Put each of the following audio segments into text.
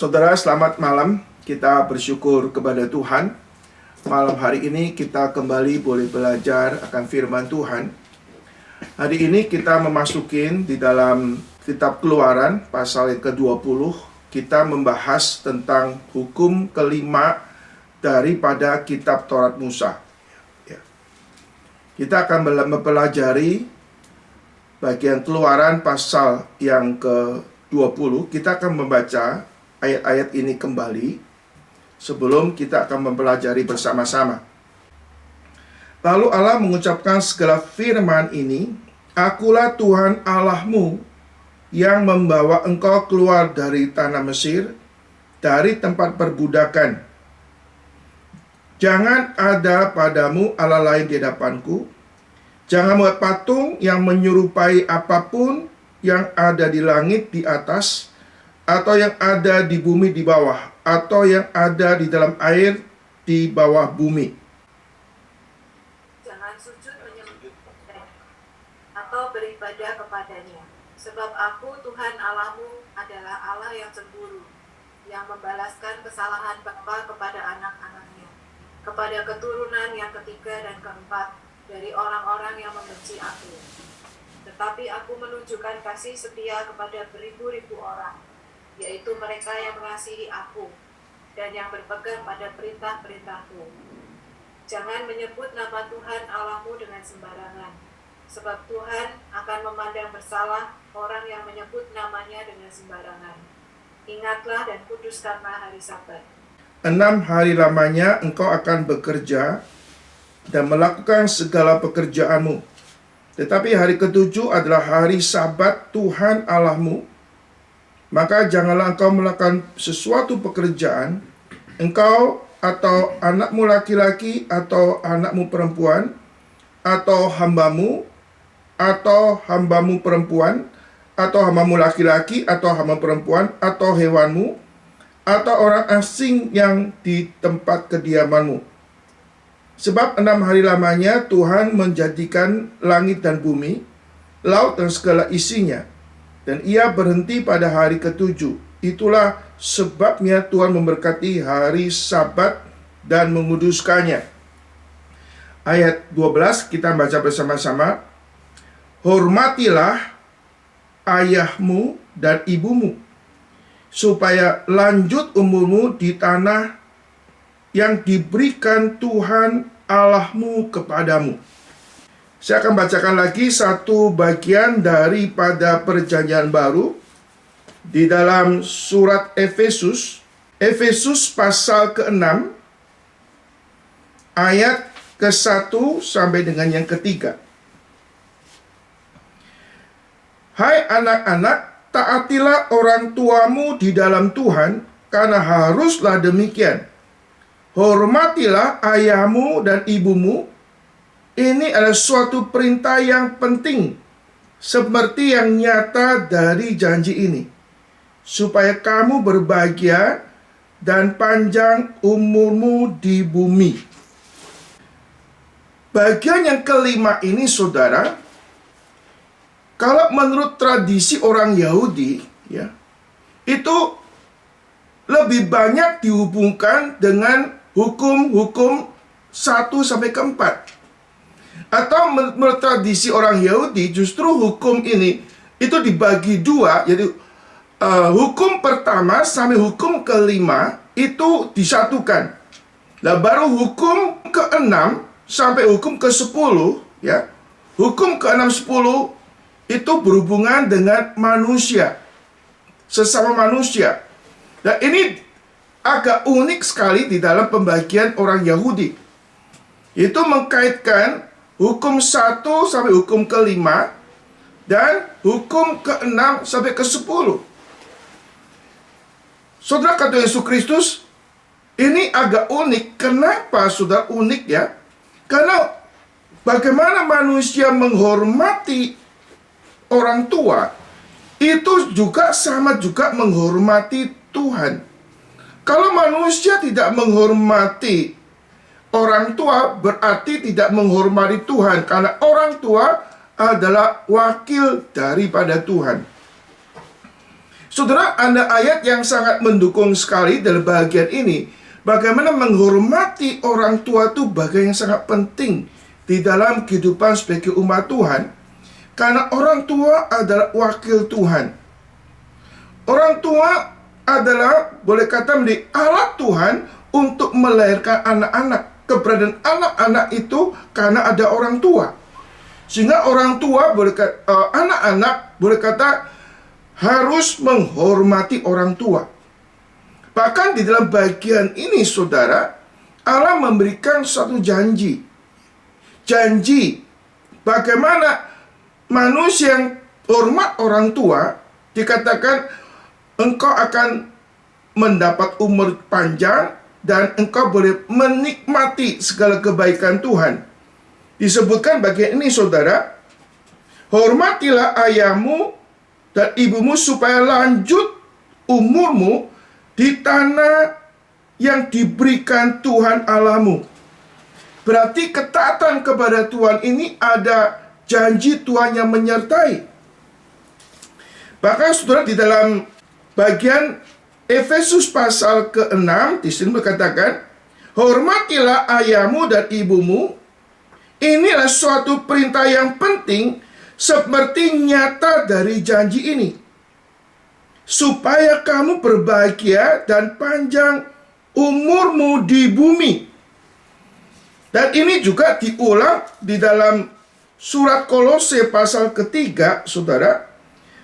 Saudara, selamat malam. Kita bersyukur kepada Tuhan. Malam hari ini kita kembali boleh belajar akan firman Tuhan. Hari ini kita memasukin di dalam kitab Keluaran pasal yang ke-20. Kita membahas tentang hukum kelima daripada kitab Taurat Musa. Kita akan mempelajari bagian Keluaran pasal yang ke-20. Kita akan membaca ayat-ayat ini kembali sebelum kita akan mempelajari bersama-sama. Lalu Allah mengucapkan segala firman ini, "Akulah Tuhan Allahmu yang membawa engkau keluar dari tanah Mesir, dari tempat perbudakan. Jangan ada padamu Allah lain di hadapanku. Jangan buat patung yang menyerupai apapun yang ada di langit di atas, atau yang ada di bumi di bawah, atau yang ada di dalam air di bawah bumi. Jangan sujud menyembah atau beribadah kepadanya, sebab aku Tuhan Allahmu adalah Allah yang cemburu, yang membalaskan kesalahan bapa kepada anak-anaknya, kepada keturunan yang ketiga dan keempat dari orang-orang yang membenci aku. Tetapi aku menunjukkan kasih setia kepada beribu-ribu orang, yaitu mereka yang mengasihi aku dan yang berpegang pada perintah-perintahku. Jangan menyebut nama Tuhan Allahmu dengan sembarangan, sebab Tuhan akan memandang bersalah orang yang menyebut namanya dengan sembarangan. Ingatlah dan kuduskanlah hari Sabat. 6 hari lamanya engkau akan bekerja dan melakukan segala pekerjaanmu. Tetapi hari ke-7 adalah hari Sabat Tuhan Allahmu. Maka janganlah engkau melakukan sesuatu pekerjaan, engkau atau anakmu laki-laki atau anakmu perempuan, atau hambamu perempuan, atau hambamu laki-laki atau hamba perempuan, atau hewanmu, atau orang asing yang di tempat kediamanmu. Sebab 6 hari lamanya Tuhan menjadikan langit dan bumi, laut dan segala isinya, dan ia berhenti pada hari ke-7. Itulah sebabnya Tuhan memberkati hari Sabat dan menguduskannya. Ayat 12 kita baca bersama-sama. Hormatilah ayahmu dan ibumu, supaya lanjut umurmu di tanah yang diberikan Tuhan Allahmu kepadamu. Saya akan bacakan lagi satu bagian daripada perjanjian baru di dalam surat Efesus. Efesus pasal ke-6 ayat ke-1 sampai dengan yang ke-3. Hai anak-anak, taatilah orang tuamu di dalam Tuhan, karena haruslah demikian. Hormatilah ayahmu dan ibumu. Ini adalah suatu perintah yang penting, seperti yang nyata dari janji ini, supaya kamu berbahagia dan panjang umurmu di bumi. Bagian yang kelima ini, saudara, kalau menurut tradisi orang Yahudi, ya, itu lebih banyak dihubungkan dengan hukum-hukum 1 sampai ke 4. Atau menurut tradisi orang Yahudi, justru hukum ini itu dibagi 2. Jadi hukum pertama sampai hukum kelima itu disatukan. Nah, baru hukum ke-6 sampai hukum ke-10, ya. Hukum ke-6 10 itu berhubungan dengan manusia, sesama manusia. Nah, ini agak unik sekali di dalam pembagian orang Yahudi. Itu mengkaitkan hukum 1 sampai hukum ke-5 dan hukum ke-6 sampai ke-10. Saudara kata Yesus Kristus, ini agak unik. Kenapa saudara unik, ya? Karena bagaimana manusia menghormati orang tua, itu juga sama juga menghormati Tuhan. Kalau manusia tidak menghormati orang tua, berarti tidak menghormati Tuhan, karena orang tua adalah wakil daripada Tuhan. Saudara, ada ayat yang sangat mendukung sekali dalam bagian ini. Bagaimana menghormati orang tua itu bagian yang sangat penting di dalam kehidupan sebagai umat Tuhan. Karena orang tua adalah wakil Tuhan. Orang tua adalah, boleh kata, menjadi alat Tuhan untuk melahirkan anak-anak. Keberadaan anak-anak itu karena ada orang tua. Sehingga orang tua, anak-anak, boleh kata, harus menghormati orang tua. Bahkan di dalam bagian ini, saudara, Allah memberikan satu janji. Janji bagaimana manusia yang hormat orang tua, dikatakan engkau akan mendapat umur panjang dan engkau boleh menikmati segala kebaikan Tuhan. Disebutkan bagian ini, saudara, hormatilah ayahmu dan ibumu supaya lanjut umurmu di tanah yang diberikan Tuhan Allahmu. Berarti ketaatan kepada Tuhan ini ada janji Tuhan yang menyertai. Bahkan saudara, di dalam bagian Efesus pasal ke-6 di sini berkatakan, hormatilah ayahmu dan ibumu. Inilah suatu perintah yang penting seperti nyata dari janji ini, supaya kamu berbahagia dan panjang umurmu di bumi. Dan ini juga diulang di dalam surat Kolose pasal ketiga, saudara.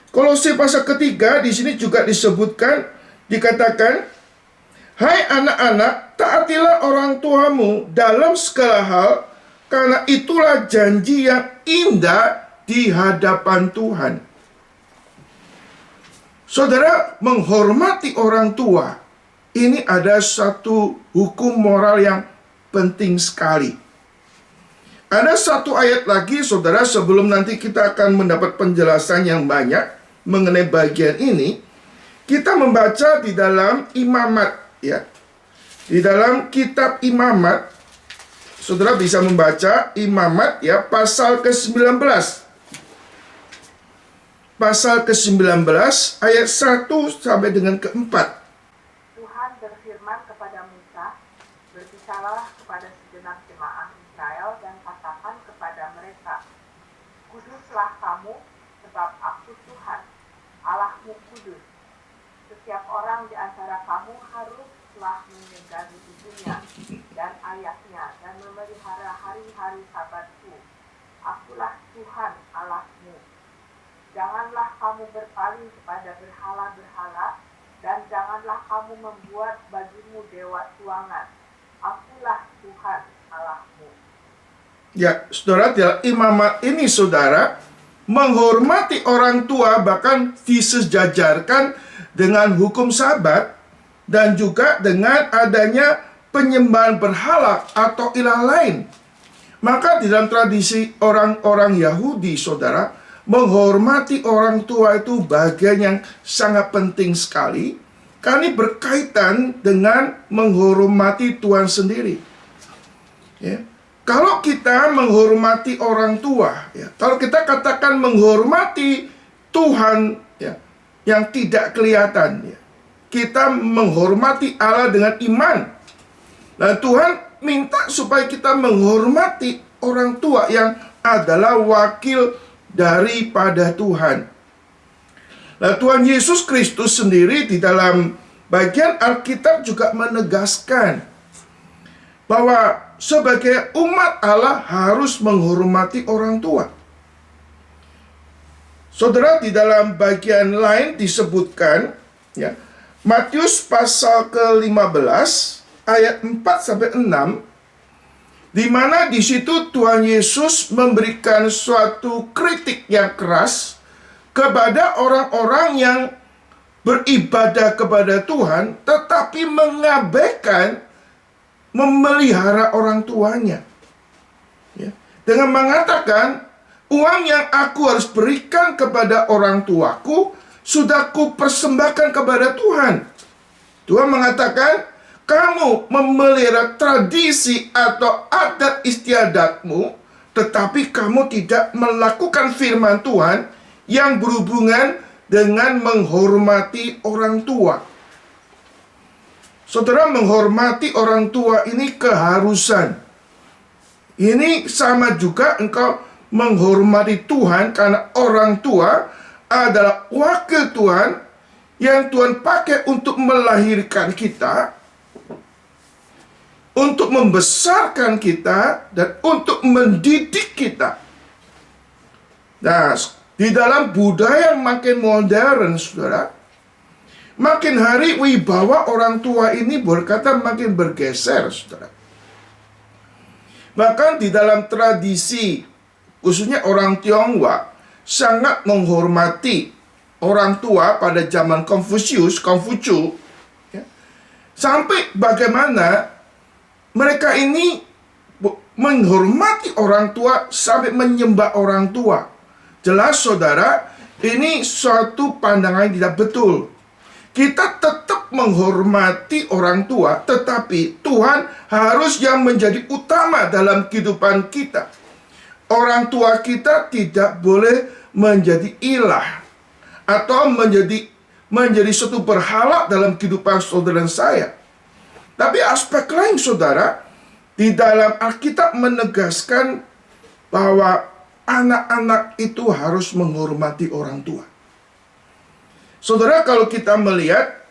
Kolose pasal ketiga di sini juga disebutkan, dikatakan, hai anak-anak, taatilah orang tuamu dalam segala hal, karena itulah janji yang indah di hadapan Tuhan. Saudara, menghormati orang tua, ini ada satu hukum moral yang penting sekali. Ada satu ayat lagi, saudara, sebelum nanti kita akan mendapat penjelasan yang banyak mengenai bagian ini. Kita membaca di dalam Imamat, ya. Di dalam kitab Imamat, saudara bisa membaca Imamat, ya, pasal ke-19. Pasal ke-19 ayat 1 sampai dengan ke-4. Tuhan berfirman kepada Musa, berbicaralah kepada segenap jemaah Israel dan katakan kepada mereka, kuduslah kamu, sebab aku Tuhan, Allahmu kudus. Setiap orang di antara kamu haruslah menyegani ibunya dan ayahnya dan memelihara hari-hari sabatku. Akulah Tuhan Allahmu. Janganlah kamu berpaling kepada berhala-berhala dan janganlah kamu membuat bagimu dewa tuangan. Akulah Tuhan Allahmu. Ya, saudara, dalam Imamat ini, saudara, menghormati orang tua bahkan disejajarkan dengan hukum Sabat dan juga dengan adanya penyembahan berhala atau ilah lain. Maka di dalam tradisi orang-orang Yahudi, saudara, menghormati orang tua itu bagian yang sangat penting sekali, karena ini berkaitan dengan menghormati Tuhan sendiri. Ya. Kalau kita menghormati orang tua, ya, kalau kita katakan menghormati Tuhan, ya, yang tidak kelihatan, ya, kita menghormati Allah dengan iman. Nah, Tuhan minta supaya kita menghormati orang tua yang adalah wakil daripada Tuhan. Nah, Tuhan Yesus Kristus sendiri di dalam bagian Alkitab juga menegaskan bahwa sebagai umat Allah harus menghormati orang tua. Saudara, di dalam bagian lain disebutkan, ya, Matius pasal ke-15 ayat 4 sampai 6, di mana di situ Tuhan Yesus memberikan suatu kritik yang keras kepada orang-orang yang beribadah kepada Tuhan tetapi mengabaikan memelihara orang tuanya. Ya. Dengan mengatakan, uang yang aku harus berikan kepada orang tuaku sudah kupersembahkan kepada Tuhan. Tuhan mengatakan, kamu memelihara tradisi atau adat istiadatmu, tetapi kamu tidak melakukan firman Tuhan yang berhubungan dengan menghormati orang tua. Saudara, menghormati orang tua ini keharusan. Ini sama juga engkau menghormati Tuhan, karena orang tua adalah wakil Tuhan yang Tuhan pakai untuk melahirkan kita, untuk membesarkan kita, dan untuk mendidik kita. Nah, di dalam budaya yang makin modern, saudara, makin hari wibawa orang tua ini berkata makin bergeser, saudara. Bahkan di dalam tradisi, khususnya orang Tionghoa, sangat menghormati orang tua pada zaman Kongfucu, ya. Sampai bagaimana mereka ini menghormati orang tua sampai menyembah orang tua. Jelas, saudara, ini suatu pandangan yang tidak betul. Kita tetap menghormati orang tua, tetapi Tuhan harus yang menjadi utama dalam kehidupan kita. Orang tua kita tidak boleh menjadi ilah atau menjadi suatu berhala dalam kehidupan saudara dan saya. Tapi aspek lain, saudara, di dalam Alkitab menegaskan bahwa anak-anak itu harus menghormati orang tua. Saudara, kalau kita melihat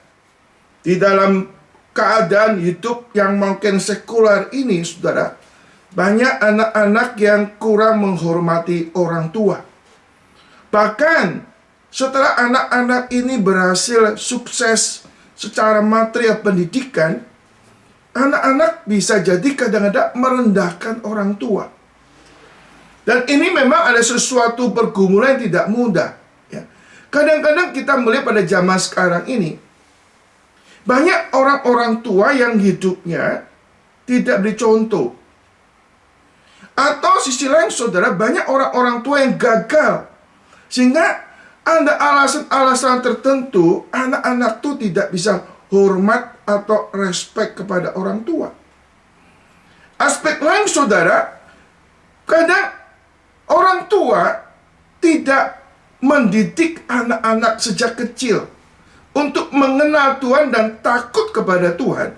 di dalam keadaan hidup yang makin sekuler ini, saudara, banyak anak-anak yang kurang menghormati orang tua. Bahkan setelah anak-anak ini berhasil sukses secara material pendidikan, anak-anak bisa jadi kadang-kadang merendahkan orang tua. Dan ini memang ada sesuatu pergumulan yang tidak mudah. Ya. Kadang-kadang kita melihat pada zaman sekarang ini, banyak orang-orang tua yang hidupnya tidak beri contoh. Atau sisi lain, saudara, banyak orang-orang tua yang gagal. Sehingga ada alasan-alasan tertentu, anak-anak itu tidak bisa hormat atau respect kepada orang tua. Aspek lain, saudara, kadang orang tua tidak mendidik anak-anak sejak kecil untuk mengenal Tuhan dan takut kepada Tuhan,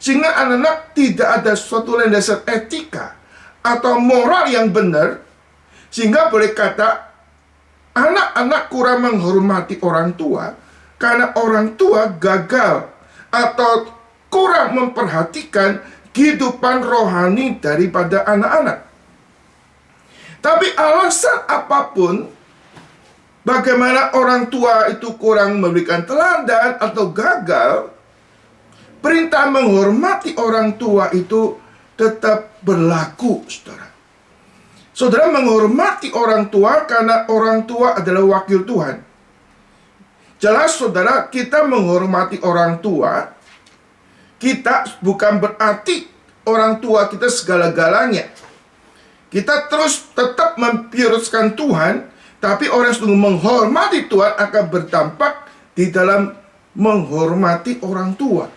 sehingga anak-anak tidak ada suatu landasan etika atau moral yang benar, sehingga boleh kata anak-anak kurang menghormati orang tua karena orang tua gagal atau kurang memperhatikan kehidupan rohani daripada anak-anak. Tapi alasan apapun, bagaimana orang tua itu kurang memberikan teladan atau gagal, perintah menghormati orang tua itu tetap berlaku, saudara. Saudara, menghormati orang tua karena orang tua adalah wakil Tuhan. Jelas, saudara, kita menghormati orang tua, kita bukan berarti orang tua kita segala-galanya. Kita terus tetap memprioritaskan Tuhan, tapi orang yang sungguh menghormati Tuhan akan berdampak di dalam menghormati orang tua.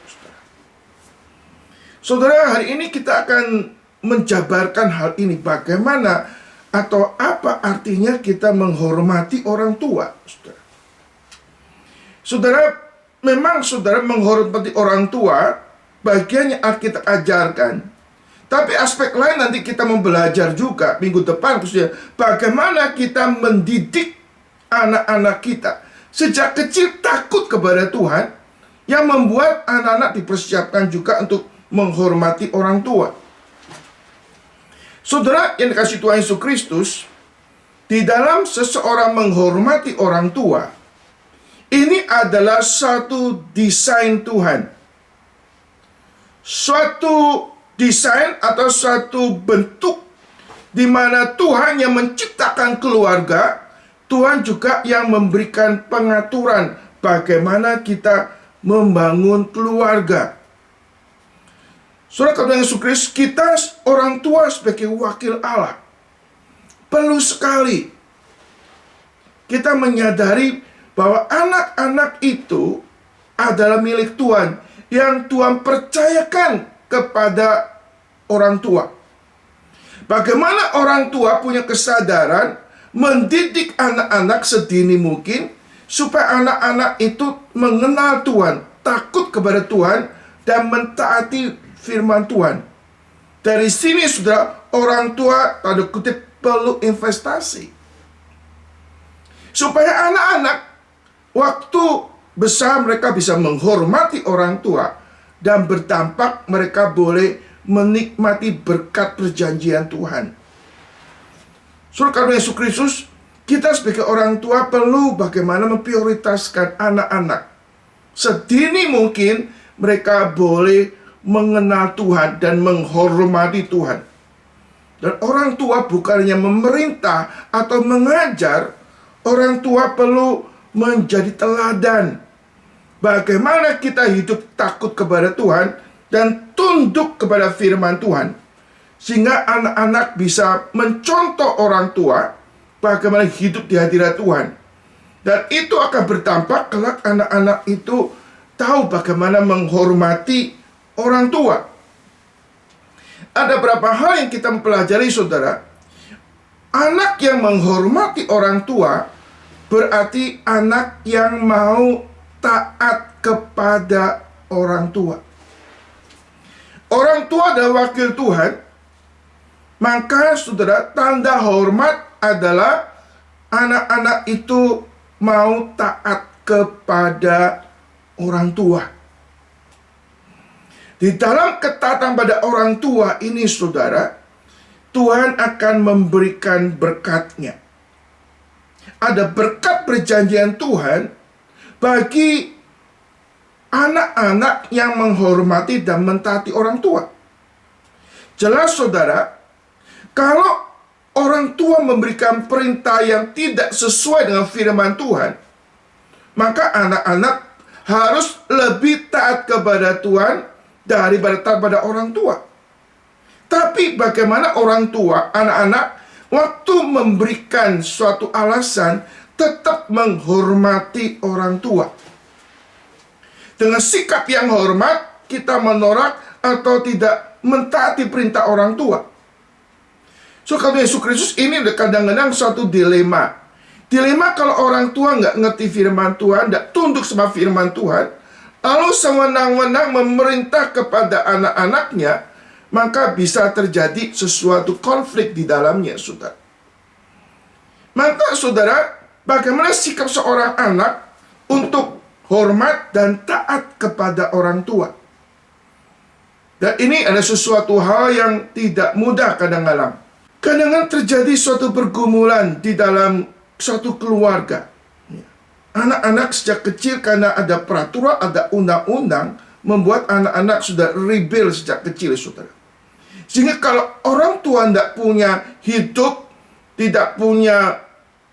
Saudara, hari ini kita akan menjabarkan hal ini. Bagaimana atau apa artinya kita menghormati orang tua, saudara. Saudara, memang saudara menghormati orang tua, bagian yang kita ajarkan. Tapi aspek lain nanti kita mau belajar juga minggu depan, khususnya bagaimana kita mendidik anak-anak kita sejak kecil takut kepada Tuhan, yang membuat anak-anak dipersiapkan juga untuk menghormati orang tua. Saudara yang dikasihi Tuhan Yesus Kristus, di dalam seseorang menghormati orang tua, ini adalah satu desain Tuhan. Suatu desain atau suatu bentuk di mana Tuhan yang menciptakan keluarga, Tuhan juga yang memberikan pengaturan bagaimana kita membangun keluarga. Saudara, kata Yesus Kristus, kita orang tua sebagai wakil Allah, perlu sekali kita menyadari bahwa anak-anak itu adalah milik Tuhan, yang Tuhan percayakan kepada orang tua. Bagaimana orang tua punya kesadaran mendidik anak-anak sedini mungkin supaya anak-anak itu mengenal Tuhan, takut kepada Tuhan, dan mentaati firman Tuhan. Dari sini, saudara, orang tua tanda kutip perlu investasi. Supaya anak-anak waktu besar mereka bisa menghormati orang tua, dan berdampak mereka boleh menikmati berkat perjanjian Tuhan. Saudara, karena Yesus Kristus, kita sebagai orang tua perlu bagaimana memprioritaskan anak-anak. Sedini mungkin mereka boleh mengenal Tuhan dan menghormati Tuhan. Dan orang tua bukannya memerintah atau mengajar, orang tua perlu menjadi teladan. Bagaimana kita hidup takut kepada Tuhan dan tunduk kepada firman Tuhan. Sehingga anak-anak bisa mencontoh orang tua bagaimana hidup di hadirat Tuhan. Dan itu akan berdampak kelak anak-anak itu tahu bagaimana menghormati orang tua. Ada beberapa hal yang kita mempelajari, saudara. Anak yang menghormati orang tua berarti anak yang mau taat kepada orang tua. Orang tua adalah wakil Tuhan. Maka, saudara, tanda hormat adalah anak-anak itu mau taat kepada orang tua. Di dalam ketaatan pada orang tua ini, saudara, Tuhan akan memberikan berkat-Nya. Ada berkat perjanjian Tuhan bagi anak-anak yang menghormati dan mentaati orang tua. Jelas, saudara, kalau orang tua memberikan perintah yang tidak sesuai dengan firman Tuhan, maka anak-anak harus lebih taat kepada Tuhan daripada taat pada orang tua. Tapi bagaimana orang tua, anak-anak, waktu memberikan suatu alasan, tetap menghormati orang tua. Dengan sikap yang hormat, kita menolak atau tidak mentaati perintah orang tua. So, kalau Yesus Kristus ini kadang-kadang suatu dilema. Dilema kalau orang tua nggak ngerti firman Tuhan, nggak tunduk sama firman Tuhan, lalu sewenang-wenang memerintah kepada anak-anaknya, maka bisa terjadi sesuatu konflik di dalamnya, saudara. Maka, saudara, bagaimana sikap seorang anak untuk hormat dan taat kepada orang tua? Dan ini ada sesuatu hal yang tidak mudah kadang-kadang. Kadang-kadang terjadi suatu pergumulan di dalam suatu keluarga. Anak-anak sejak kecil karena ada peraturan, ada undang-undang, membuat anak-anak sudah rebel sejak kecil, saudara. Sehingga kalau orang tua tidak punya hidup, tidak punya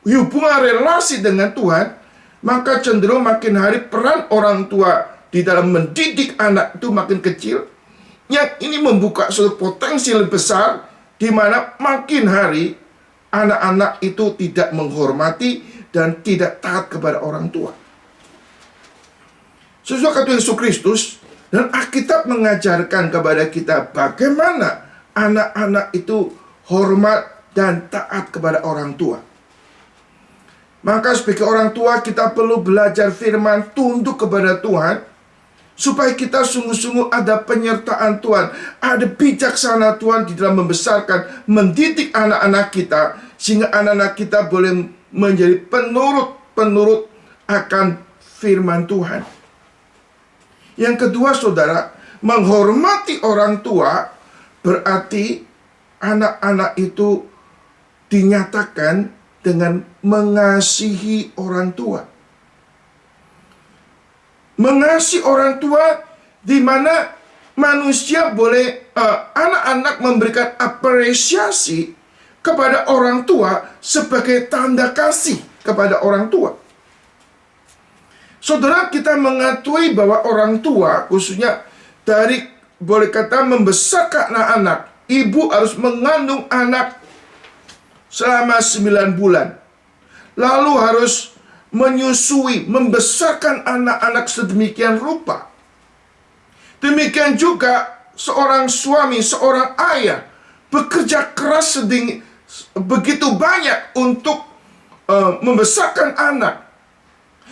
hubungan relasi dengan Tuhan, maka cenderung makin hari peran orang tua di dalam mendidik anak itu makin kecil. Yang ini membuka suatu potensi lebih besar, di mana makin hari anak-anak itu tidak menghormati dan tidak taat kepada orang tua. Sesuai kata Yesus Kristus, dan Alkitab mengajarkan kepada kita bagaimana anak-anak itu hormat dan taat kepada orang tua. Maka sebagai orang tua kita perlu belajar firman, tunduk kepada Tuhan, supaya kita sungguh-sungguh ada penyertaan Tuhan, ada bijaksana Tuhan di dalam membesarkan, mendidik anak-anak kita, sehingga anak-anak kita boleh menjadi penurut akan firman Tuhan. Yang kedua, saudara, menghormati orang tua berarti anak-anak itu dinyatakan dengan mengasihi orang tua. Mengasihi orang tua di mana manusia boleh, anak-anak memberikan apresiasi kepada orang tua sebagai tanda kasih kepada orang tua. Saudara, kita mengetahui bahwa orang tua, khususnya dari boleh kata membesarkan anak-anak, ibu harus mengandung anak selama 9 bulan. Lalu harus menyusui, membesarkan anak-anak sedemikian rupa. Demikian juga seorang suami, seorang ayah bekerja keras begitu banyak untuk membesarkan anak.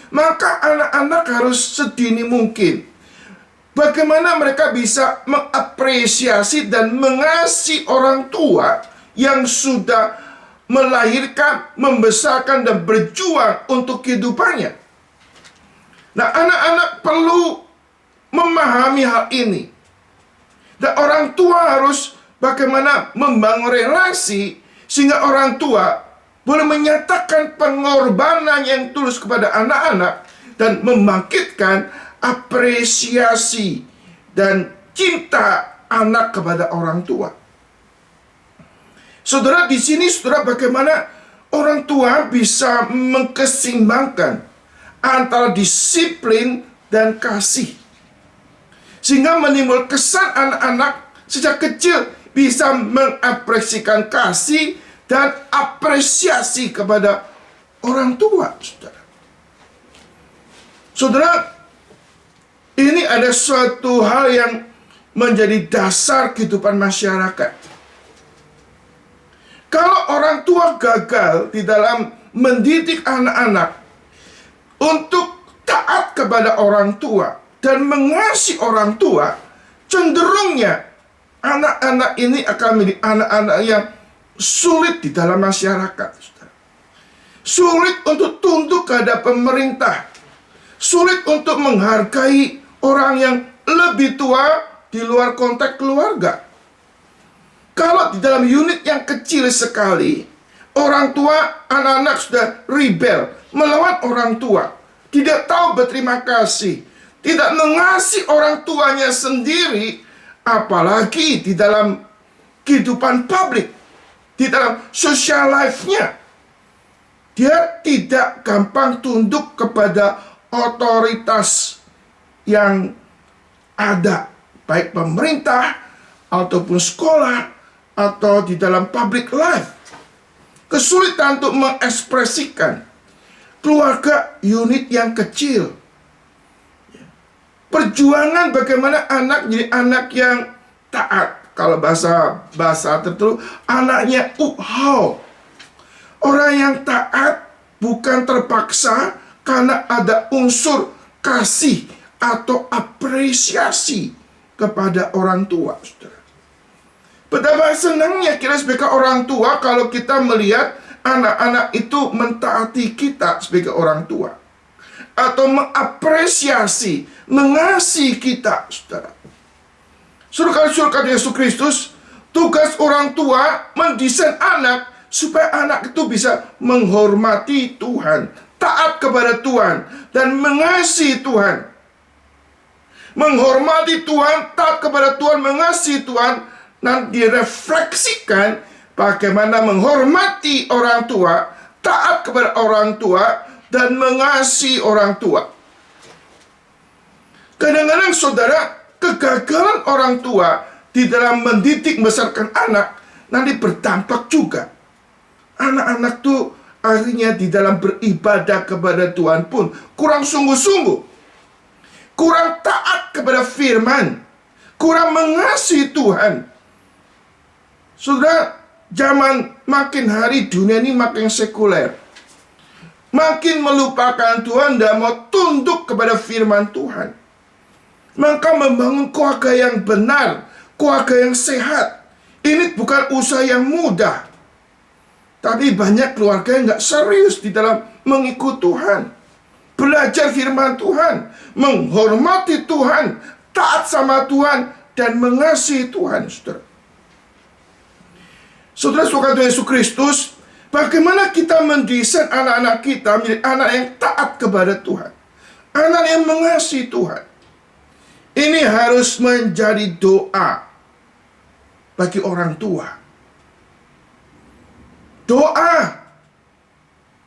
Maka anak-anak harus sedini mungkin. Bagaimana mereka bisa mengapresiasi dan mengasihi orang tua yang sudah melahirkan, membesarkan, dan berjuang untuk kehidupannya. Nah, anak-anak perlu memahami hal ini. Dan orang tua harus bagaimana membangun relasi sehingga orang tua boleh menyatakan pengorbanan yang tulus kepada anak-anak dan membangkitkan apresiasi dan cinta anak kepada orang tua. Saudara, di sini saudara bagaimana orang tua bisa mengkeseimbangkan antara disiplin dan kasih. Sehingga menimbul kesan anak-anak sejak kecil bisa mengapresiasikan kasih dan apresiasi kepada orang tua, saudara. Saudara, ini ada suatu hal yang menjadi dasar kehidupan masyarakat. Kalau orang tua gagal di dalam mendidik anak-anak untuk taat kepada orang tua dan mengasihi orang tua, cenderungnya anak-anak ini akan menjadi anak-anak yang sulit di dalam masyarakat. Sulit untuk tunduk kepada pemerintah. Sulit untuk menghargai orang yang lebih tua di luar konteks keluarga. Kalau di dalam unit yang kecil sekali, orang tua, anak-anak sudah rebel, melawan orang tua, tidak tahu berterima kasih, tidak mengasihi orang tuanya sendiri, apalagi di dalam kehidupan publik, di dalam social life-nya. Dia tidak gampang tunduk kepada otoritas yang ada, baik pemerintah, ataupun sekolah, atau di dalam public life. Kesulitan untuk mengekspresikan keluarga unit yang kecil. Perjuangan bagaimana anak jadi anak yang taat. Kalau bahasa tertentu, anaknya ukhau. Orang yang taat bukan terpaksa karena ada unsur kasih atau apresiasi kepada orang tua, saudara. Betapa senangnya kita sebagai orang tua kalau kita melihat anak-anak itu mentaati kita sebagai orang tua. Atau mengapresiasi, mengasihi kita, saudara. Saudara Yesus Kristus, tugas orang tua mendesain anak supaya anak itu bisa menghormati Tuhan, taat kepada Tuhan, dan mengasihi Tuhan. Menghormati Tuhan, taat kepada Tuhan, mengasihi Tuhan, dan direfleksikan bagaimana menghormati orang tua, taat kepada orang tua, dan mengasihi orang tua. Kadang-kadang saudara, kegagalan orang tua di dalam mendidik membesarkan anak nanti berdampak juga. Anak-anak tuh akhirnya di dalam beribadah kepada Tuhan pun kurang sungguh-sungguh, kurang taat kepada firman, kurang mengasihi Tuhan. Saudara, zaman makin hari dunia ini makin sekuler, makin melupakan Tuhan dan mau tunduk kepada firman Tuhan. Maka membangun keluarga yang benar, keluarga yang sehat, ini bukan usaha yang mudah. Tapi banyak keluarga yang gak serius di dalam mengikut Tuhan, belajar firman Tuhan, menghormati Tuhan, taat sama Tuhan, dan mengasihi Tuhan, saudara. Saudara-saudara Tuhan Yesus Kristus, bagaimana kita mendesain anak-anak kita menjadi anak yang taat kepada Tuhan, anak yang mengasihi Tuhan. Ini harus menjadi doa bagi orang tua. Doa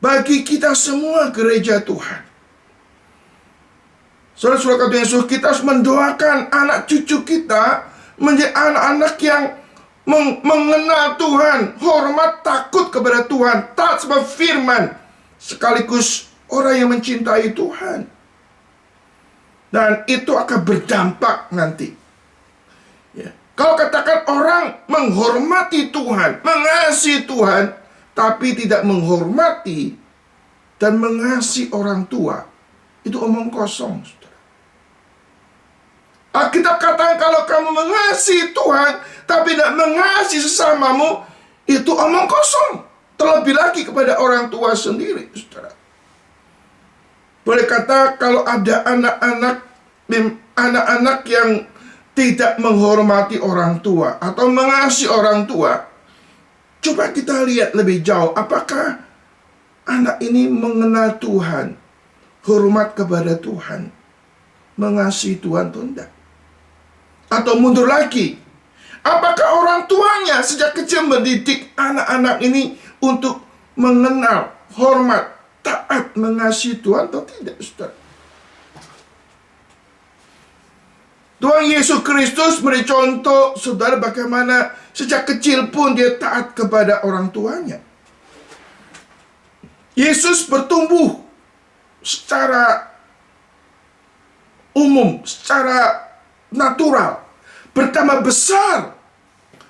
bagi kita semua gereja Tuhan. Saudara-saudara Tuhan Yesus, kita harus mendoakan anak cucu kita menjadi anak-anak yang mengenal Tuhan, hormat, takut kepada Tuhan, taat sama firman, sekaligus orang yang mencintai Tuhan. Dan itu akan berdampak nanti. Ya. Kalau katakan orang menghormati Tuhan, mengasihi Tuhan, tapi tidak menghormati dan mengasihi orang tua, itu omong kosong, saudara. Alkitab katakan kalau kamu mengasihi Tuhan tapi tidak mengasihi sesamamu, itu omong kosong. Terlebih lagi kepada orang tua sendiri, saudara. Boleh kata kalau ada anak-anak yang tidak menghormati orang tua atau mengasihi orang tua, coba kita lihat lebih jauh, apakah anak ini mengenal Tuhan, hormat kepada Tuhan, mengasihi Tuhan atau tidak? Atau mundur lagi, apakah orang tuanya sejak kecil mendidik anak-anak ini untuk mengenal, hormat, taat, mengasihi Tuhan atau tidak, saudara? Tuhan Yesus Kristus memberi contoh, saudara, bagaimana sejak kecil pun dia taat kepada orang tuanya. Yesus bertumbuh secara umum, secara natural, bertambah besar,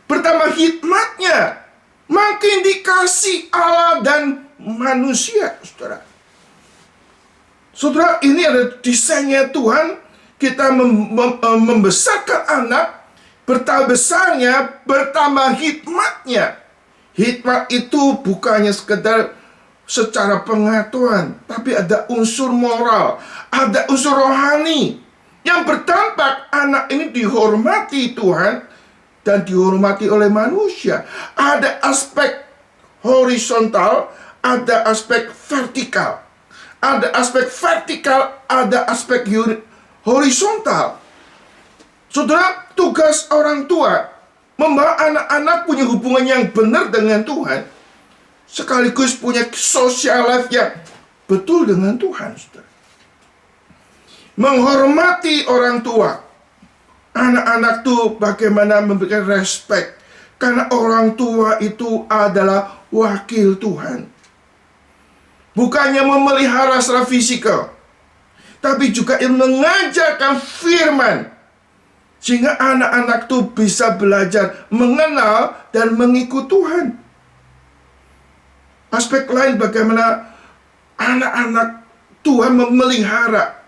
bertambah hikmatnya, makin dikasih Allah dan manusia, saudara. Saudara, ini adalah desainnya Tuhan. Kita membesarkan anak, bertambah besarnya, bertambah hikmatnya. Hikmat itu bukannya sekedar secara pengetahuan, tapi ada unsur moral, ada unsur rohani yang berdampak anak ini dihormati Tuhan dan dihormati oleh manusia. Ada aspek horizontal, ada aspek vertikal. Ada aspek vertikal, ada aspek horizontal. Saudara, tugas orang tua membawa anak-anak punya hubungan yang benar dengan Tuhan, sekaligus punya social life yang betul dengan Tuhan, saudara. Menghormati orang tua. Anak-anak tuh bagaimana memberikan respect, karena orang tua itu adalah wakil Tuhan. Bukannya memelihara secara fisikal, tapi juga yang mengajarkan firman, sehingga anak-anak itu bisa belajar mengenal dan mengikut Tuhan. Aspek lain bagaimana anak-anak Tuhan memelihara,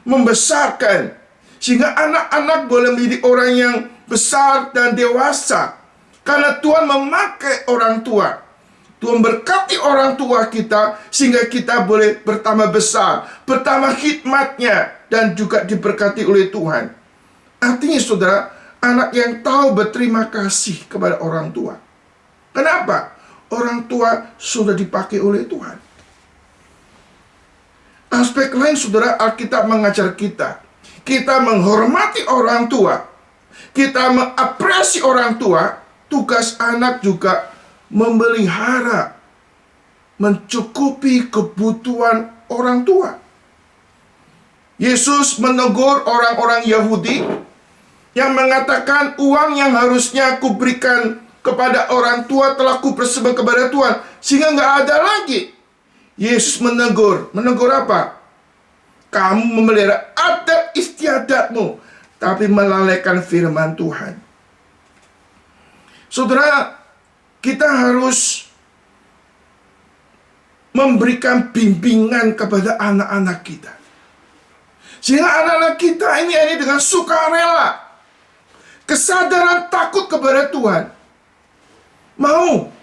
membesarkan, sehingga anak-anak boleh menjadi orang yang besar dan dewasa. Karena Tuhan memakai orang tua. Tuhan berkati orang tua kita sehingga kita boleh bertambah besar, bertambah hikmatnya, dan juga diberkati oleh Tuhan. Artinya, saudara, anak yang tahu berterima kasih kepada orang tua. Kenapa? Orang tua sudah dipakai oleh Tuhan. Aspek lain, saudara, Alkitab mengajar kita. Kita menghormati orang tua. Kita mengapresiasi orang tua. Tugas anak juga memelihara, mencukupi kebutuhan orang tua. Yesus menegur orang-orang Yahudi yang mengatakan uang yang harusnya kuberikan kepada orang tua telah kupersembahkan kepada Tuhan, sehingga nggak ada lagi. Yesus menegur apa? Kamu memelihara adat istiadatmu, tapi melalaikan firman Tuhan. Saudara, kita harus memberikan bimbingan kepada anak-anak kita, sehingga anak-anak kita ini dengan sukarela, kesadaran takut kepada Tuhan, mau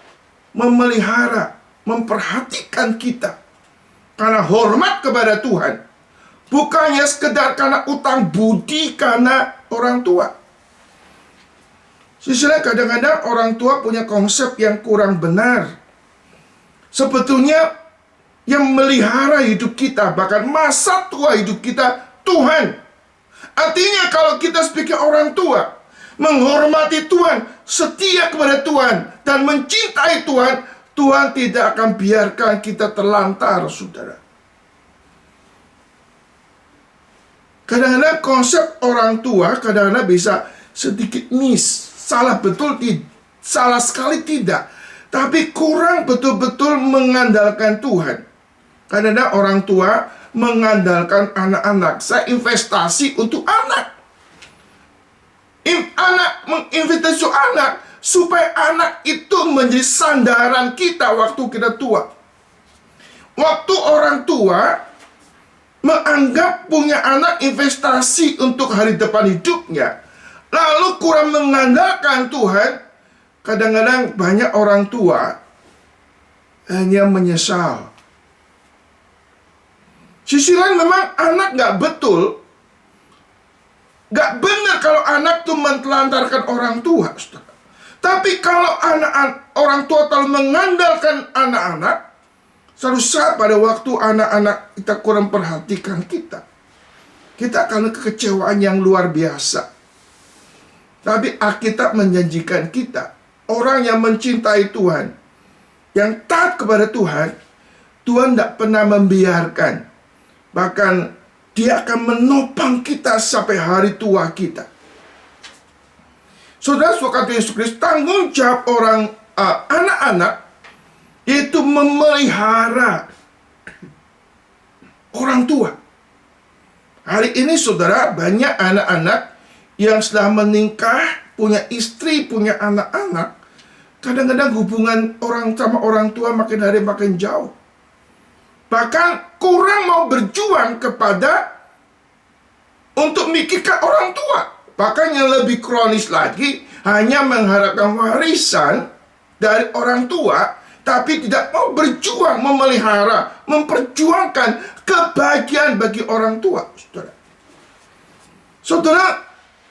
memelihara, memperhatikan kita karena hormat kepada Tuhan, bukannya sekedar karena utang budi karena orang tua. Sisilah kadang-kadang orang tua punya konsep yang kurang benar. Sebetulnya yang melihara hidup kita, bahkan masa tua hidup kita, Tuhan. Artinya kalau kita sebagai orang tua menghormati Tuhan, setia kepada Tuhan, dan mencintai Tuhan, Tuhan tidak akan biarkan kita terlantar, saudara. Kadang-kadang konsep orang tua kadang-kadang bisa sedikit miss. Salah betul, salah sekali tidak. Tapi kurang betul-betul mengandalkan Tuhan. Kadang-kadang orang tua mengandalkan anak-anak. Saya investasi untuk anak. Menginvestasi anak supaya anak itu menjadi sandaran kita waktu kita tua. Waktu orang tua menganggap punya anak investasi untuk hari depan hidupnya, lalu kurang mengandalkan Tuhan, kadang-kadang banyak orang tua hanya menyesal. Sisi lain memang anak nggak betul, nggak benar kalau anak tuh mentelantarkan orang tua, saudara. Tapi kalau orang tua terlalu mengandalkan anak-anak, suatu saat pada waktu anak-anak kita kurang perhatikan kita akan kekecewaan yang luar biasa. Tapi Alkitab menjanjikan kita, orang yang mencintai Tuhan, yang taat kepada Tuhan, Tuhan tidak pernah membiarkan. Bahkan Dia akan menopang kita sampai hari tua kita. Saudara, kata Yesus Kristus, tanggung jawab anak-anak yaitu memelihara orang tua. Hari ini saudara, banyak anak-anak yang setelah menikah, punya istri, punya anak-anak, kadang-kadang hubungan orang sama orang tua makin hari makin jauh. Bahkan kurang mau berjuang untuk mikirkan orang tua. Bahkan yang lebih kronis lagi, hanya mengharapkan warisan dari orang tua, tapi tidak mau berjuang, memelihara, memperjuangkan kebahagiaan bagi orang tua. Saudara,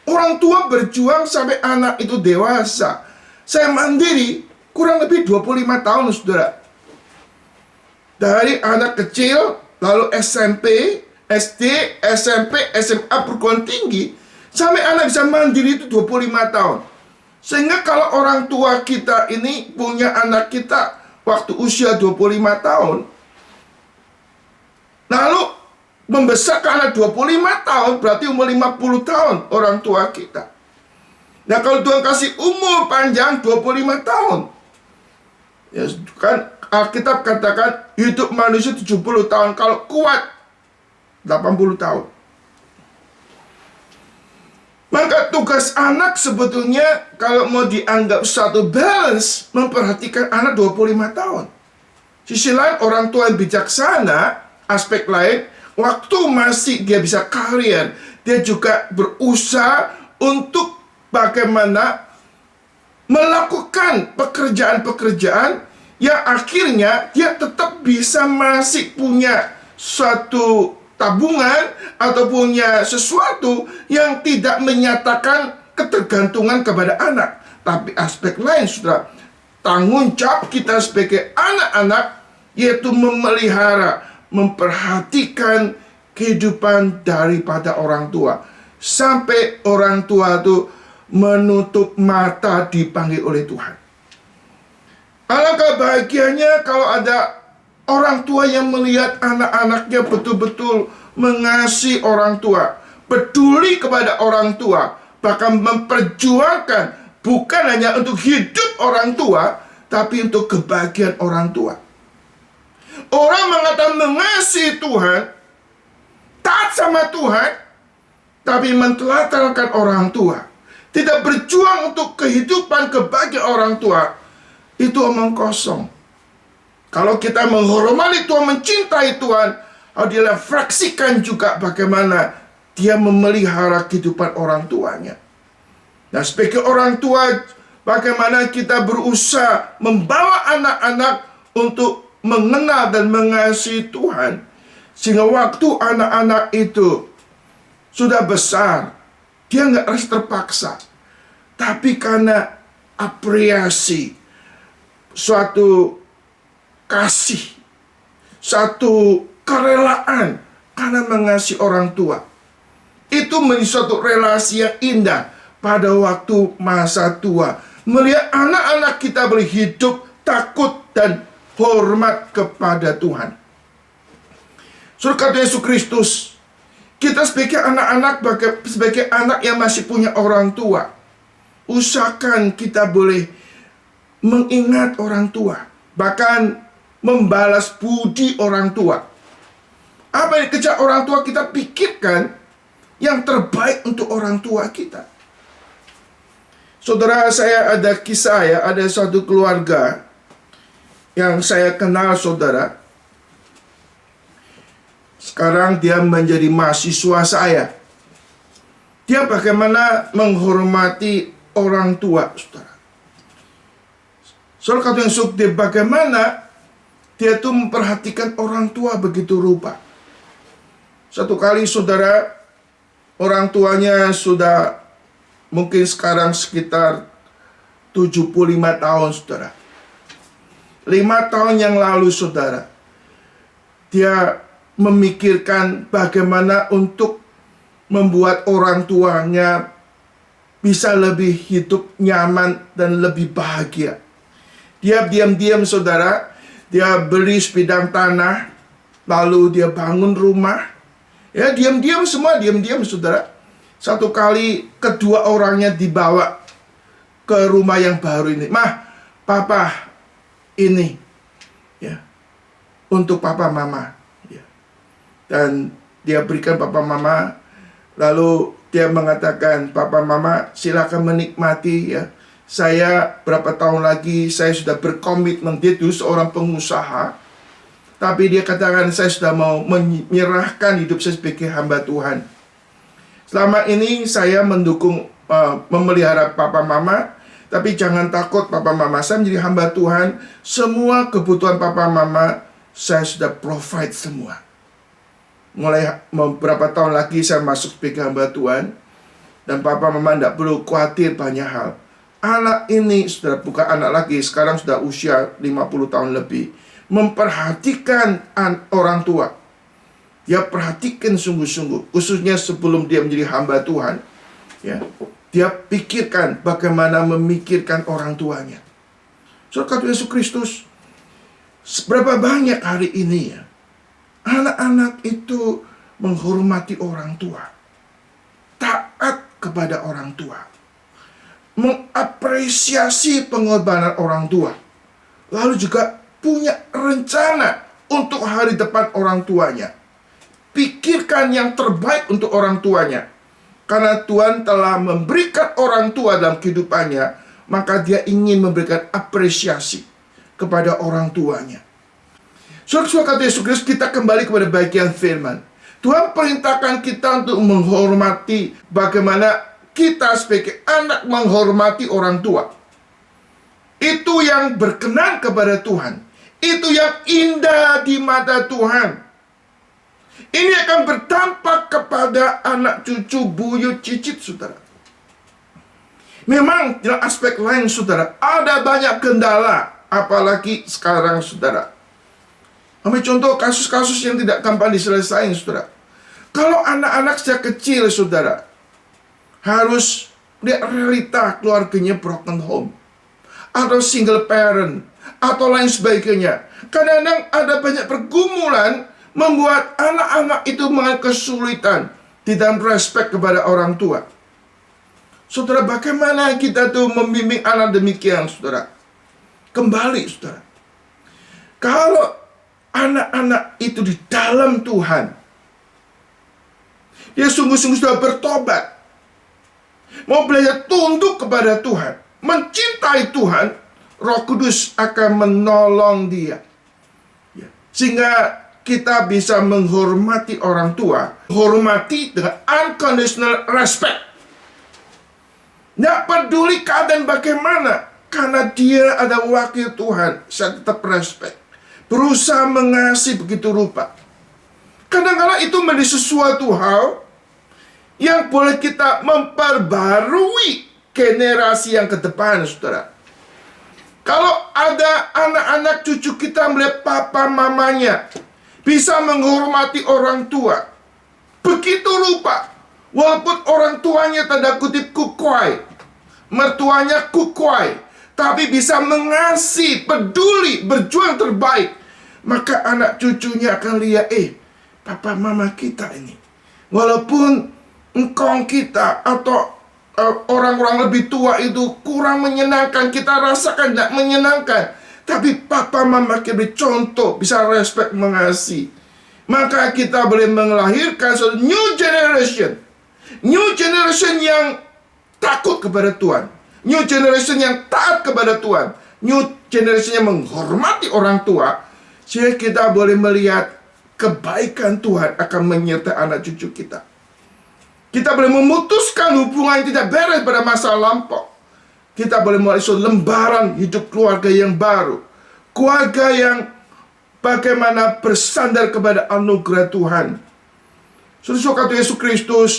orang tua berjuang sampai anak itu dewasa. Saya mandiri kurang lebih 25 tahun, saudara. Dari anak kecil, lalu SMP, SD, SMP, SMA, perguruan tinggi, sampai anak bisa mandiri itu 25 tahun. Sehingga kalau orang tua kita ini punya anak kita waktu usia 25 tahun, lalu membesarkan anak 25 tahun, berarti umur 50 tahun orang tua kita. Nah, kalau Tuhan kasih umur panjang 25 tahun, ya kan Alkitab katakan hidup manusia 70 tahun, kalau kuat 80 tahun. Maka tugas anak sebetulnya kalau mau dianggap satu balance, memperhatikan anak 25 tahun. Sisi lain, orang tua yang bijaksana, aspek lain, waktu masih dia bisa karir, dia juga berusaha untuk bagaimana melakukan pekerjaan-pekerjaan yang akhirnya dia tetap bisa masih punya suatu tabungan atau punya sesuatu yang tidak menyatakan ketergantungan kepada anak. Tapi aspek lain, saudara, tanggung jawab kita sebagai anak-anak yaitu memelihara, memperhatikan kehidupan daripada orang tua sampai orang tua itu menutup mata dipanggil oleh Tuhan. Alangkah bahagianya kalau ada orang tua yang melihat anak-anaknya betul-betul mengasihi orang tua, peduli kepada orang tua, bahkan memperjuangkan bukan hanya untuk hidup orang tua, tapi untuk kebahagiaan orang tua. Orang mengatakan mengasihi Tuhan, taat sama Tuhan, tapi mentelantarkan orang tua, tidak berjuang untuk kehidupan kebahagiaan orang tua, itu omong kosong. Kalau kita menghormati Tuhan, mencintai Tuhan, dia refleksikan juga bagaimana dia memelihara kehidupan orang tuanya. Nah, sebagai orang tua, bagaimana kita berusaha membawa anak-anak untuk mengenal dan mengasihi Tuhan, sehingga waktu anak-anak itu sudah besar, dia nggak harus terpaksa, tapi karena apresiasi, suatu kasih, satu kerelaan karena mengasihi orang tua. Itu menjadi suatu relasi yang indah pada waktu masa tua. Melihat anak-anak kita berhidup takut dan hormat kepada Tuhan. Saudara, kata Yesus Kristus, kita sebagai anak-anak, sebagai anak yang masih punya orang tua, usahakan kita boleh mengingat orang tua, bahkan membalas budi orang tua. Apa yang kejar orang tua, kita pikirkan yang terbaik untuk orang tua kita. Saudara, saya ada kisah ya, ada satu keluarga yang saya kenal, saudara. Sekarang dia menjadi mahasiswa saya. Dia bagaimana menghormati orang tua, saudara. Saudara kata yang sukti, bagaimana dia tuh memperhatikan orang tua begitu rupa. Satu kali saudara, orang tuanya sudah mungkin sekarang sekitar 75 tahun, saudara. 5 tahun yang lalu, saudara, dia memikirkan bagaimana untuk membuat orang tuanya bisa lebih hidup nyaman dan lebih bahagia. Dia diam-diam, saudara, dia beli sebidang tanah, lalu dia bangun rumah. Ya, diam-diam semua, diam-diam, saudara. Satu kali kedua orangnya dibawa ke rumah yang baru ini. Mah, papa, ini, ya, untuk papa mama. Ya. Dan dia berikan papa mama, lalu dia mengatakan, papa mama silakan menikmati, ya. Saya berapa tahun lagi saya sudah berkomitmen, dia itu seorang pengusaha, tapi dia katakan saya sudah mau menyerahkan hidup saya sebagai hamba Tuhan. Selama ini saya mendukung memelihara papa mama, tapi jangan takut papa mama, saya menjadi hamba Tuhan. Semua kebutuhan papa mama saya sudah provide semua. Mulai beberapa tahun lagi saya masuk sebagai hamba Tuhan, dan papa mama tidak perlu khawatir banyak hal. Anak ini sudah bukan anak lagi, sekarang sudah usia 50 tahun lebih. Memperhatikan orang tua. Dia perhatikan sungguh-sungguh, khususnya sebelum dia menjadi hamba Tuhan. Ya, dia pikirkan bagaimana memikirkan orang tuanya. Saudara kata Yesus Kristus, seberapa banyak hari ini, ya, anak-anak itu menghormati orang tua, taat kepada orang tua, mengapresiasi pengorbanan orang tua, lalu juga punya rencana untuk hari depan orang tuanya. Pikirkan yang terbaik untuk orang tuanya. Karena Tuhan telah memberikan orang tua dalam kehidupannya, maka dia ingin memberikan apresiasi kepada orang tuanya. Saudara kata Yesus Kristus, kita kembali kepada bagian firman. Tuhan perintahkan kita untuk menghormati, bagaimana kita sebagai anak menghormati orang tua. Itu yang berkenan kepada Tuhan. Itu yang indah di mata Tuhan. Ini akan berdampak kepada anak cucu, buyut, cicit, saudara. Memang dalam aspek lain, saudara, ada banyak kendala. Apalagi sekarang, saudara. Ambil contoh kasus-kasus yang tidak gampang diselesaikan, saudara. Kalau anak-anak sejak kecil, saudara, harus lihat realita keluarganya broken home, atau single parent, atau lain sebagainya. Kadang-kadang ada banyak pergumulan membuat anak-anak itu mengalami kesulitan di dalam respek kepada orang tua. Saudara, bagaimana kita tuh membimbing anak demikian, saudara? Kembali, saudara. Kalau anak-anak itu di dalam Tuhan, dia sungguh-sungguh sudah bertobat, mau belajar tunduk kepada Tuhan, mencintai Tuhan, Roh Kudus akan menolong dia. Sehingga kita bisa menghormati orang tua, hormati dengan unconditional respect. Tidak peduli keadaan bagaimana, karena dia ada wakil Tuhan, saya tetap respect. Berusaha mengasihi begitu rupa. Kadang-kadang itu menjadi sesuatu hal yang boleh kita memperbarui generasi yang ke depan, saudara. Kalau ada anak-anak cucu kita melihat papa mamanya bisa menghormati orang tua begitu rupa, walaupun orang tuanya tanda kutip kukwai, mertuanya kukwai, tapi bisa mengasihi, peduli, berjuang terbaik, maka anak cucunya akan lihat, papa mama kita ini, walaupun engkong kita atau orang-orang lebih tua itu kurang menyenangkan, kita rasakan tidak menyenangkan, tapi papa mama kita beri contoh, bisa respect, mengasihi, maka kita boleh melahirkan suatu new generation. New generation yang takut kepada Tuhan, new generation yang taat kepada Tuhan, new generation yang menghormati orang tua. Sehingga kita boleh melihat kebaikan Tuhan akan menyertai anak cucu kita. Kita boleh memutuskan hubungan yang tidak beres pada masa lampau. Kita boleh mulai suatu lembaran hidup keluarga yang baru. Keluarga yang bagaimana bersandar kepada anugerah Tuhan. Saudara kata Yesus Kristus,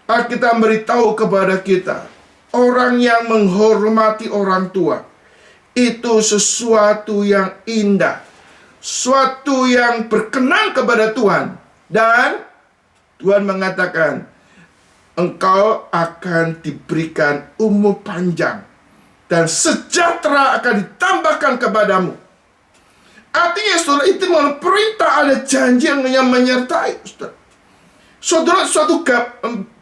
kita beritahu kepada kita, orang yang menghormati orang tua itu sesuatu yang indah, suatu yang berkenan kepada Tuhan. Dan Tuhan mengatakan, engkau akan diberikan umur panjang dan sejahtera akan ditambahkan kepadamu. Artinya saudara, itu perintah, ada janji yang menyertai saudara. Saudara, suatu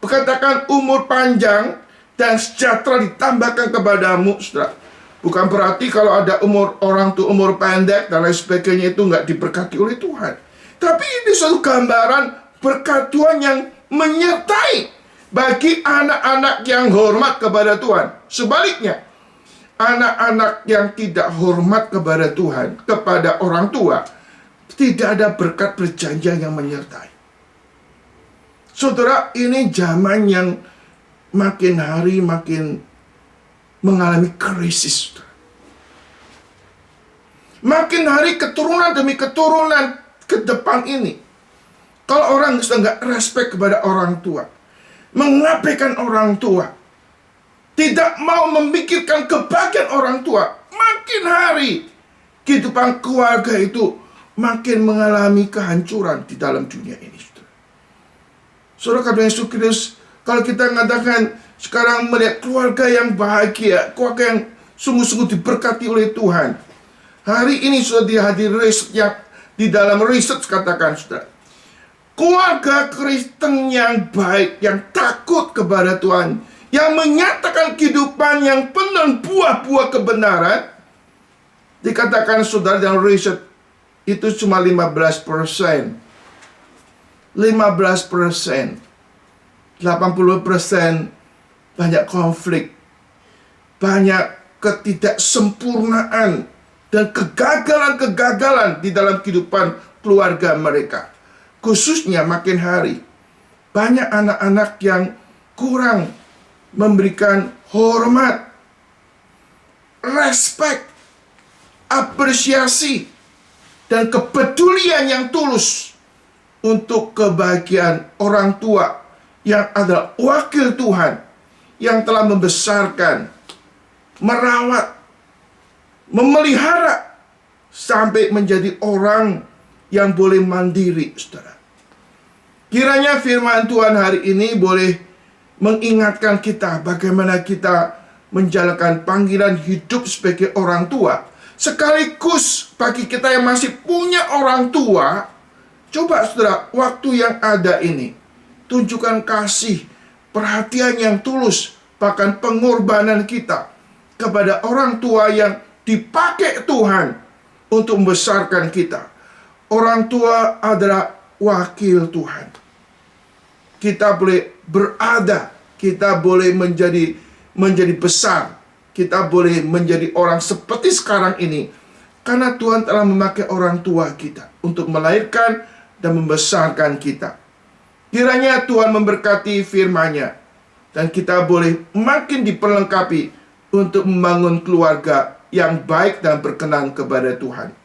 katakan umur panjang dan sejahtera ditambahkan kepadamu, saudara. Bukan berarti kalau ada orang tua umur pendek dan lain sebagainya itu nggak diberkati oleh Tuhan. Tapi ini suatu gambaran berkat Tuhan yang menyertai bagi anak-anak yang hormat kepada Tuhan. Sebaliknya, anak-anak yang tidak hormat kepada Tuhan, kepada orang tua, tidak ada berkat perjanjian yang menyertai. Saudara, ini zaman yang makin hari makin mengalami krisis. Makin hari keturunan demi keturunan ke depan ini, kalau orang sudah nggak respect kepada orang tua, mengabaikan orang tua, tidak mau memikirkan kebahagiaan orang tua, makin hari kehidupan keluarga itu makin mengalami kehancuran di dalam dunia ini. Saudara kata Yesus Kristus, kalau kita mengatakan sekarang melihat keluarga yang bahagia, keluarga yang sungguh-sungguh diberkati oleh Tuhan. Hari ini sudah dihadiri riset yang di dalam riset katakan saudara, keluarga Kristen yang baik, yang takut kepada Tuhan, yang menyatakan kehidupan yang penuh buah-buah kebenaran, dikatakan saudara dalam riset itu cuma 15%. 15%. 80% banyak konflik, banyak ketidaksempurnaan dan kegagalan-kegagalan di dalam kehidupan keluarga mereka. Khususnya makin hari banyak anak-anak yang kurang memberikan hormat, respek, apresiasi, dan kepedulian yang tulus untuk kebahagiaan orang tua yang adalah wakil Tuhan yang telah membesarkan, merawat, memelihara sampai menjadi orang yang boleh mandiri, saudara. Kiranya firman Tuhan hari ini boleh mengingatkan kita bagaimana kita menjalankan panggilan hidup sebagai orang tua. Sekaligus bagi kita yang masih punya orang tua, coba saudara, waktu yang ada ini tunjukkan kasih, perhatian yang tulus, bahkan pengorbanan kita kepada orang tua yang dipakai Tuhan untuk membesarkan kita. Orang tua adalah wakil Tuhan. Kita boleh berada, kita boleh menjadi besar, kita boleh menjadi orang seperti sekarang ini, karena Tuhan telah memakai orang tua kita untuk melahirkan dan membesarkan kita. Kiranya Tuhan memberkati firman-Nya dan kita boleh makin diperlengkapi untuk membangun keluarga yang baik dan berkenan kepada Tuhan.